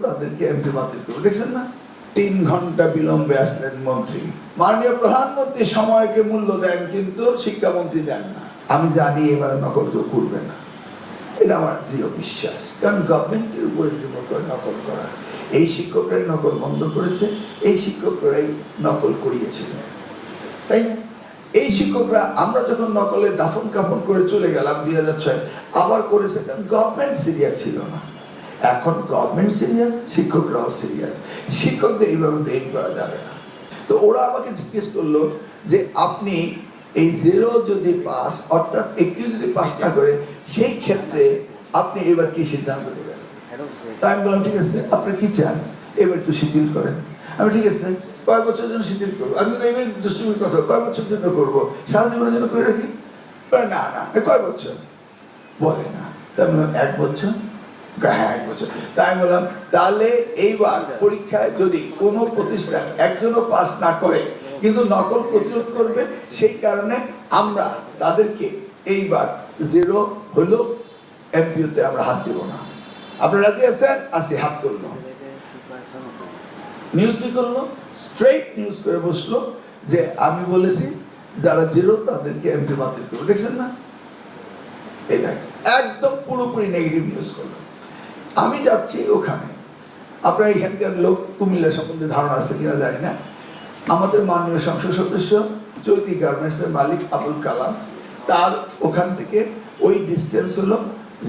তাদেরকে এমপি বাতিল করবে। দেখছেন না, 3 ঘন্টা বিলম্বে আসলেন মন্ত্রী। মাননীয় প্রধানমন্ত্রী সময়কে মূল্য দেন, কিন্তু শিক্ষামন্ত্রী দেন না। আমি জানি এবার নকল কেউ করবে না, এটা আমার দৃঢ় বিশ্বাস। কারণ গভর্নমেন্টের উপরে নির্ভর করে নকল করা। এই শিক্ষকরাই নকল বন্ধ করেছে, এই শিক্ষকরাই নকল করিয়েছিল, তাই না? এই শিক্ষকরা আমরা যখন নকলে দাফন কাফন করে চলে গেলাম 2006, আবার করেছে, কারণ গভর্নমেন্ট সিরিয়াস ছিল না। এখন গভর্নমেন্ট সিরিয়াস, শিক্ষকরাও সিরিয়াস। শিক্ষকদের এইভাবে ব্লেম করা যাবে না। তো ওরা আমাকে জিজ্ঞেস করলো যে আপনি এই 0 যদি পাস, অর্থাৎ একটু যদি পাস না করে, সেই ক্ষেত্রে আপনি এবার কি সিদ্ধান্ত নেবেন? তাই আমি বললাম ঠিক আছে, আপনি কি চান এবার একটু শিথিল করেন। আমি ঠিক আছে, কয় বছর জন্য শিথিল করবো? আমি এই দুষ্টুমির কথা, কয় বছর জন্য করবো? সারা জীবনের জন্য করে রাখি? না না, কয় বছর বলে না। তাই বললাম 1 বছর। হ্যাঁ 1 বছর। তাই বললাম তাহলে এইবার পরীক্ষায় যদি কোনো প্রতিষ্ঠান একজনও পাস না করে কিন্তু নকল প্রতিরোধ করবে, সেই কারণে আমরা তাদেরকে এইবার 0 হলো এমপিওতে আমরা হাত দেব না। আপনারা রাজি আছেন? আছি, হাত তুললো। নিউজ কি করলো? স্ট্রেট নিউজ করে বসলো যে আমি বলেছি যারা 0 তাদেরকে এমপি বাতিল করবো। দেখছেন না, এটা একদম পুরোপুরি নেগেটিভ নিউজ করলো। আমি যাচ্ছি ওখানে, আপনার এখানকার লোক কুমিল্লা সম্বন্ধে ধারণা আছে কিনা জানি না। আমাদের মাননীয় সংসদ সদস্য চৈতি গার্মেন্টসের মালিক আবুল কালাম, তার ওখান থেকে ওই ডিস্টেন্স হলো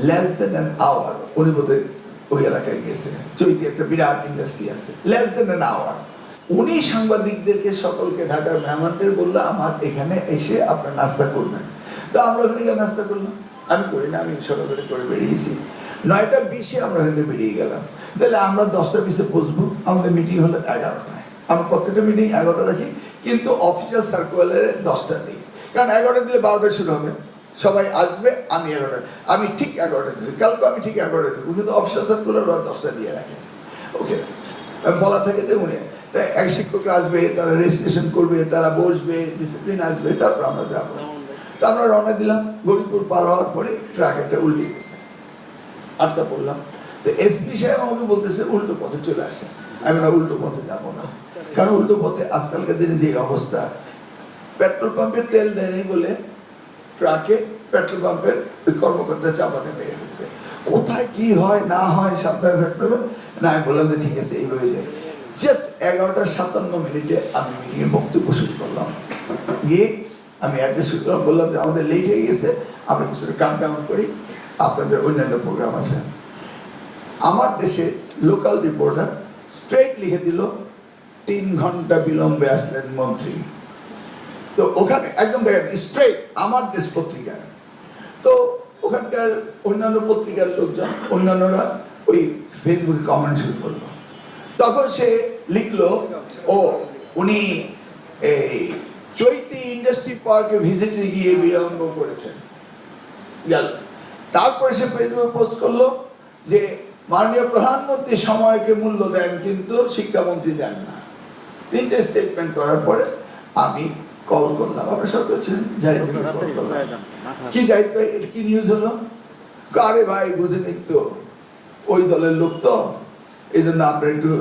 লেস দেন অ্যান আওয়ার। উনি বোধহয় ওই এলাকায় গিয়েছিলেন। চৈতি একটা বিরাট ইন্ডাস্ট্রি আছে, লেস দেন অ্যান আওয়ার। উনি সাংবাদিকদেরকে সকলকে, ঢাকার মেহমানদের বললো আমার এখানে এসে আপনার নাস্তা করবেন। তো আমরা ওখানে গিয়ে নাস্তা করলাম। আমি করি না, আমি সকালে করে বেরিয়েছি। 9:20 আমরা এখানে বেরিয়ে গেলাম। তাহলে আমরা 10:20 পৌঁছবো। আমাদের মিটিং হলো 11টায়। আমরা প্রত্যেকটা মিটিং 11টা রাখি, কিন্তু অফিসিয়াল সার্কুলারে 10টা দিই। কারণ 11টা দিলে 12টায় শুরু হবে, সবাই আসবে। আমি 11টা, আমি ঠিক 11টা দিই। কালকে আমি ঠিক 11টা দিই, কিন্তু অফিসিয়াল সার্কুলার 10টা দিয়ে রাখে। ওকে, বলা থাকে যে উনি তাই এক শিক্ষকরা আসবে, তারা রেজিস্ট্রেশন করবে, তারা বসবে, ডিসিপ্লিন আসবে, তারপর আমরা যাবো। তো আমরা রওনা দিলাম। গরিপুর পার হওয়ার পরে ট্রাক একটা উল্টে গেছে, আটকা পড়লাম। তো এসপি সাহেব আমাকে বলতেছে উল্টো পথে চলে আসে। আমি না, উল্টো পথে যাবো না, কারণ উল্টো পথে আজকালকার দিনে যে অবস্থা, পেট্রোল পাম্পের তেল দেয়নি বলে ট্রাকে পেট্রোল পাম্পের কর্মকর্তা চাপাতে পেরে গেছে। কোথায় কি হয় না হয় সাবধানে থাকতে হবে না। আমি বললাম যে ঠিক আছে, এইভাবে যাই। জাস্ট 11:57 আমি মিটিংয়ে বক্তব্য শুরু করলাম। গিয়ে আমি অ্যাড্রেস শুরু করলাম, বললাম যে আমাদের লেট হয়ে গেছে, আমরা কিছুটা কাম ডাউন করি, আপনাদের অন্যান্য প্রোগ্রাম আছে। আমার দেশে লোকাল রিপোর্টার স্ট্রেট লিখে দিল 3 ঘন্টা বিলম্বে আসলেন মন্ত্রী। তো ওখানে একদম দেখেন স্ট্রেট আমার দেশ পত্রিকা। তো ওখানকার অন্যান্য পত্রিকার লোকজন, অন্যান্যরা ওই ফেসবুকে কমেন্ট শুরু করলো। তখন সে লিখলো, ও উনি এই চৈতি ইন্ডাস্ট্রি পার্কে ভিজিটে গিয়ে বিলম্ব করেছেন। গেল। তারপরে সে ফেসবুকে পোস্ট করলো যে মাননীয় প্রধানমন্ত্রী সময়কে মূল্য দেন, কিন্তু শিক্ষামন্ত্রী দেন না। 3টে স্টেটমেন্ট করার পরে আমি কল করলাম। আপনার সব বলছেন কি জাহিদ ভাই, এটা কি নিউজ হলো? আরে ভাই বুঝেনি তো, ওই দলের লোক তো, এই জন্য আমরা একটু